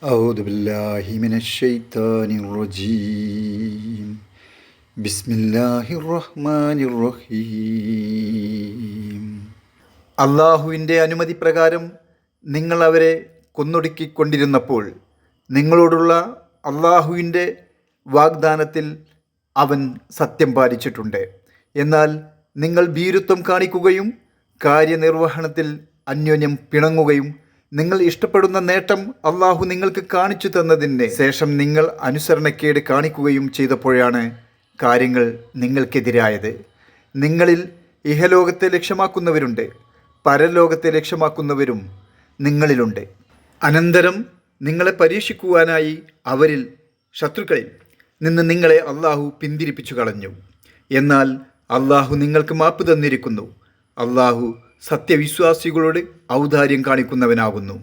أعوذ بالله من الشيطان الرجيم بسم الله الرحمن الرحيم അള്ളാഹുവിൻ്റെ അനുമതി പ്രകാരം നിങ്ങൾ അവരെ കൊന്നൊടുക്കിക്കൊണ്ടിരുന്നപ്പോൾ നിങ്ങളോടുള്ള അള്ളാഹുവിൻ്റെ വാഗ്ദാനത്തിൽ അവൻ സത്യം പാലിച്ചിട്ടുണ്ട്. എന്നാൽ നിങ്ങൾ ഭീരുത്വം കാണിക്കുകയും കാര്യനിർവഹണത്തിൽ അന്യോന്യം പിണങ്ങുകയും നിങ്ങൾ ഇഷ്ടപ്പെടുന്ന നേട്ടം അള്ളാഹു നിങ്ങൾക്ക് കാണിച്ചു തന്നതിന് ശേഷം നിങ്ങൾ അനുസരണക്കേട് കാണിക്കുകയും ചെയ്തപ്പോഴാണ് കാര്യങ്ങൾ നിങ്ങൾക്കെതിരായത്. നിങ്ങളിൽ ഇഹലോകത്തെ ലക്ഷ്യമാക്കുന്നവരുണ്ട്, പരലോകത്തെ ലക്ഷ്യമാക്കുന്നവരും നിങ്ങളിലുണ്ട്. അനന്തരം നിങ്ങളെ പരീക്ഷിക്കുവാനായി അവരിൽ ശത്രുക്കളിൽ നിന്ന് നിങ്ങളെ അള്ളാഹു പിന്തിരിപ്പിച്ചു കളഞ്ഞു. എന്നാൽ അള്ളാഹു നിങ്ങൾക്ക് മാപ്പ് തന്നിരിക്കുന്നു. അള്ളാഹു സത്യവിശ്വാസികളോട് ഔദാര്യം കാണിക്കുന്നവനാകുന്നു.